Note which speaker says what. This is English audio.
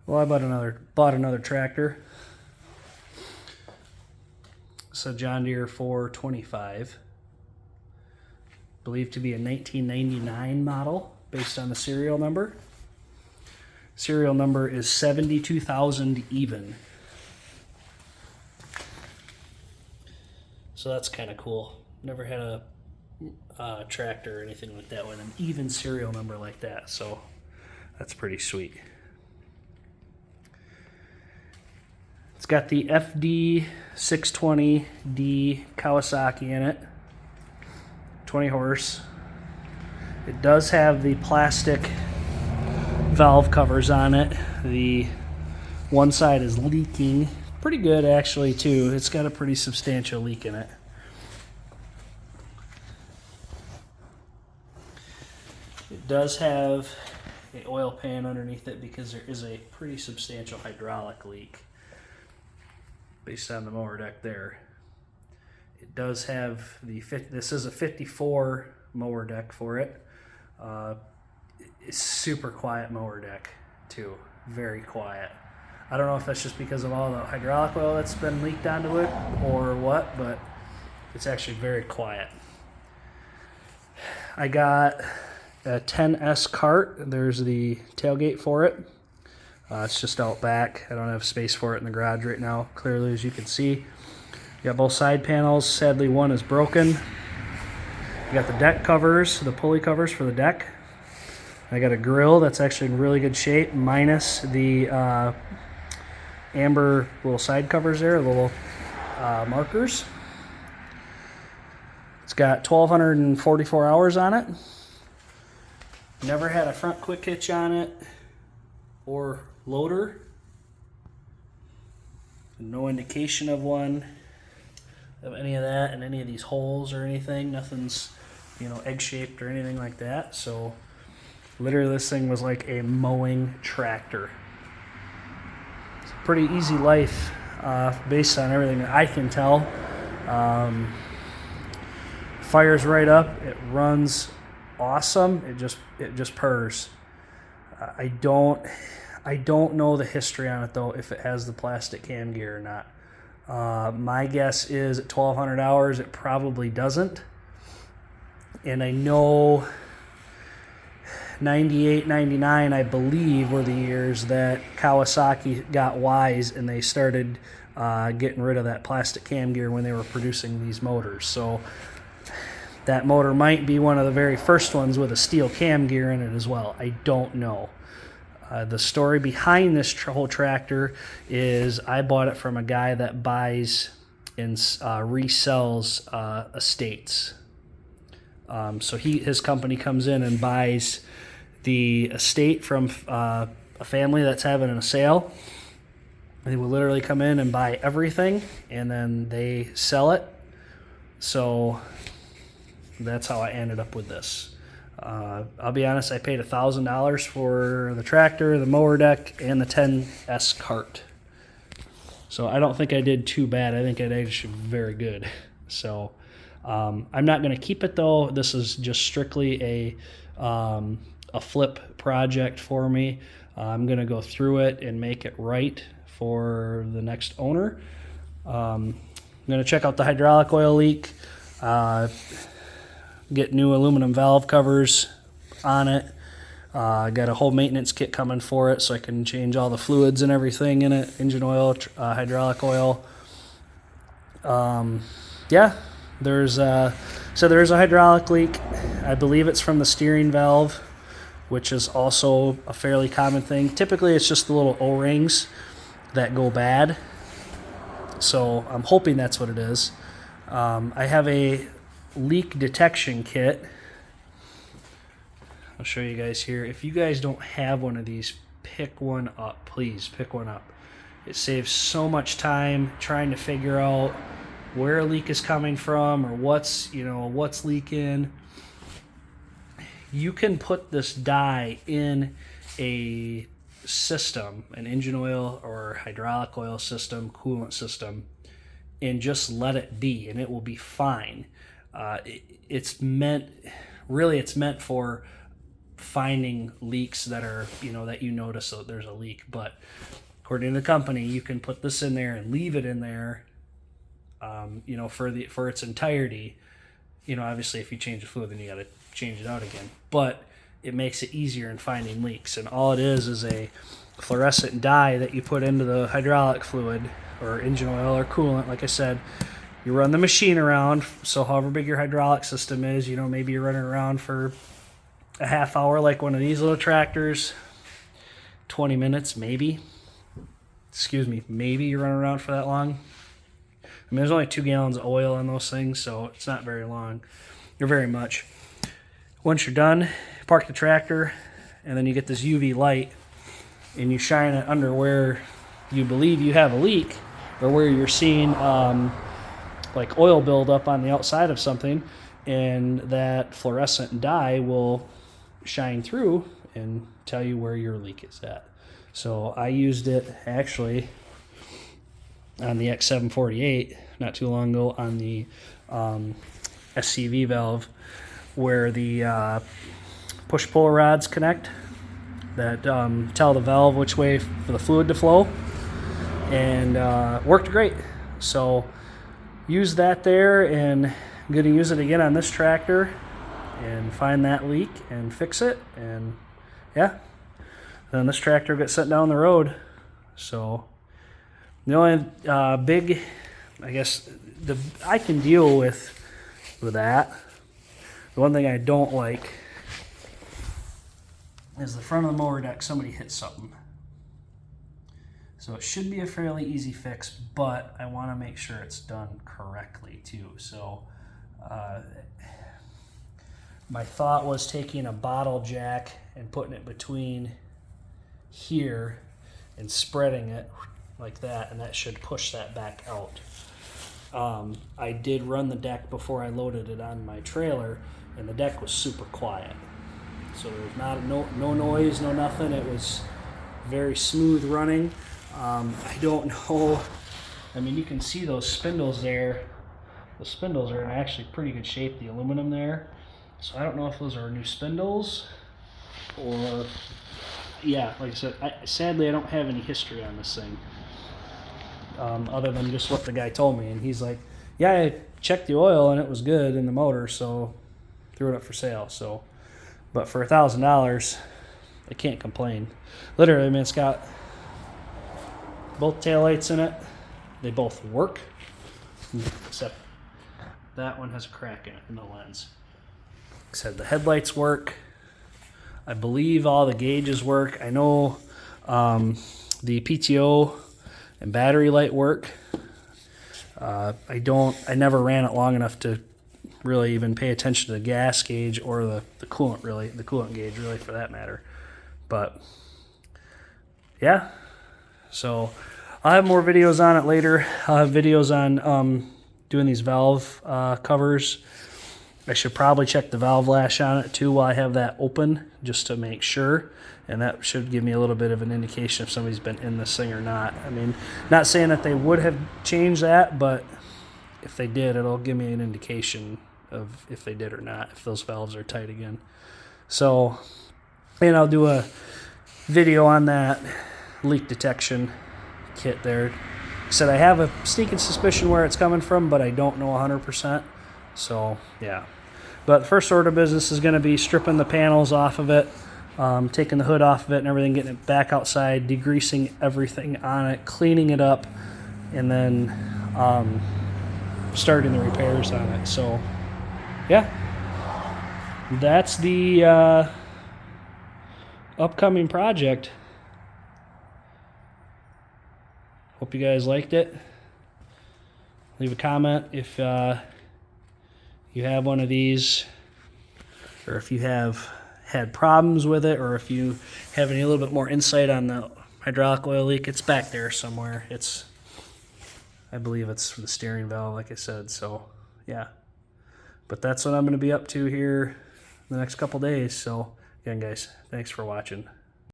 Speaker 1: Well, I bought another tractor. It's a John Deere 425. Believed to be a 1999 model based on the serial number. Serial number is 72,000 even. So that's kind of cool. Never had a tractor or anything like that with an even serial number like that, so that's pretty sweet. It's got the FD 620D Kawasaki in it, 20 horse. It does have the plastic valve covers on it. The one side is leaking pretty good actually too. It's got a pretty substantial leak in it. It does have an oil pan underneath it because there is a pretty substantial hydraulic leak based on the mower deck there. It does have this is a 54 mower deck for it. It's super quiet mower deck too, very quiet. I don't know if that's just because of all the hydraulic oil that's been leaked onto it or what, but it's actually very quiet. I got a 10S cart. There's the tailgate for it. It's just out back. I don't have space for it in the garage right now, clearly, as you can see. You got both side panels. Sadly, one is broken. You got the deck covers, the pulley covers for the deck. I got a grill that's actually in really good shape, minus the amber little side covers there, little markers. It's got 1,244 hours on it. Never had a front quick hitch on it or loader. No indication of one, of any of that in any of these holes or anything. Nothing's, egg shaped or anything like that. So literally this thing was like a mowing tractor. It's a pretty easy life based on everything that I can tell. Fires right up. It runs awesome. It just purrs. I don't know the history on it though, if it has the plastic cam gear or not. My guess is at 1,200 hours it probably doesn't. And I know 98, 99, I believe, were the years that Kawasaki got wise and they started getting rid of that plastic cam gear when they were producing these motors. So that motor might be one of the very first ones with a steel cam gear in it as well. I don't know. The story behind this whole tractor is I bought it from a guy that buys and resells estates. So his company comes in and buys the estate from a family that's having a sale. They will literally come in and buy everything, and then they sell it. So that's how I ended up with this. I'll be honest, I paid $1,000 for the tractor, the mower deck, and the 10S cart. So I don't think I did too bad. I think I did actually very good. So I'm not going to keep it though. This is just strictly a flip project for me. I'm going to go through it and make it right for the next owner. I'm going to check out the hydraulic oil leak. Get new aluminum valve covers on it. Got a whole maintenance kit coming for it so I can change all the fluids and everything in it. Engine oil, hydraulic oil. Yeah, there's a hydraulic leak. I believe it's from the steering valve, which is also a fairly common thing. Typically it's just the little O-rings that go bad. So I'm hoping that's what it is. I have a leak detection kit. I'll show you guys here. If you guys don't have one of these, pick one up. Please pick one up. It saves so much time trying to figure out where a leak is coming from or what's leaking. You can put this dye in a system, an engine oil or hydraulic oil system, coolant system, and just let it be, and it will be fine. It's meant for finding leaks that are, that you notice that there's a leak. But according to the company, you can put this in there and leave it in there, for its entirety. Obviously if you change the fluid, then you got to change it out again. But it makes it easier in finding leaks. And all it is a fluorescent dye that you put into the hydraulic fluid or engine oil or coolant. Like I said, you run the machine around. So however big your hydraulic system is, maybe you're running around for a half hour like one of these little tractors, 20 minutes maybe. Maybe you're running around for that long. I mean, there's only 2 gallons of oil in those things, so it's not very long or very much. Once you're done, park the tractor, and then you get this UV light, and you shine it under where you believe you have a leak, or where you're seeing like oil buildup on the outside of something, and that fluorescent dye will shine through and tell you where your leak is at. So I used it actually on the X748 not too long ago on the SCV valve, where the push-pull rods connect that tell the valve which way for the fluid to flow, and worked great. So use that there, and I'm going to use it again on this tractor and find that leak and fix it, and yeah, then this tractor gets sent down the road. So the only big, I guess, I can deal with that. The one thing I don't like is the front of the mower deck, somebody hit something. So it should be a fairly easy fix, but I want to make sure it's done correctly too. So my thought was taking a bottle jack and putting it between here and spreading it like that, and that should push that back out. I did run the deck before I loaded it on my trailer, and the deck was super quiet. So there was no noise, no nothing. It was very smooth running. I don't know. I mean, you can see those spindles there. The spindles are in actually pretty good shape, the aluminum there. So I don't know if those are new spindles or, yeah, like I said, sadly I don't have any history on this thing. Other than just what the guy told me. And he's like, yeah, I checked the oil and it was good in the motor, so threw it up for sale. So, but for $1,000, I can't complain. Literally, I mean, it's got both taillights in it. They both work, except that one has a crack in it in the lens. Like I said, the headlights work. I believe all the gauges work. I know the PTO and battery light work. I never ran it long enough to really even pay attention to the gas gauge or the coolant gauge really, for that matter. But yeah, so I'll have more videos on it later. I'll have videos on doing these valve covers. I should probably check the valve lash on it too while I have that open, just to make sure. And that should give me a little bit of an indication if somebody's been in this thing or not. I mean, not saying that they would have changed that, but if they did, it'll give me an indication of if they did or not, if those valves are tight again. So, and I'll do a video on that leak detection kit there. Like I said, I have a sneaking suspicion where it's coming from, but I don't know 100%. So, yeah. But the first order of business is going to be stripping the panels off of it, taking the hood off of it and everything, getting it back outside, degreasing everything on it, cleaning it up, and then starting the repairs on it. So, yeah. That's the upcoming project. Hope you guys liked it. Leave a comment if you have one of these, or if you have had problems with it, or if you have any little bit more insight on the hydraulic oil leak. It's back there somewhere. I believe it's the steering valve, like I said. So yeah, but that's what I'm going to be up to here the next couple days. So again, guys, thanks for watching.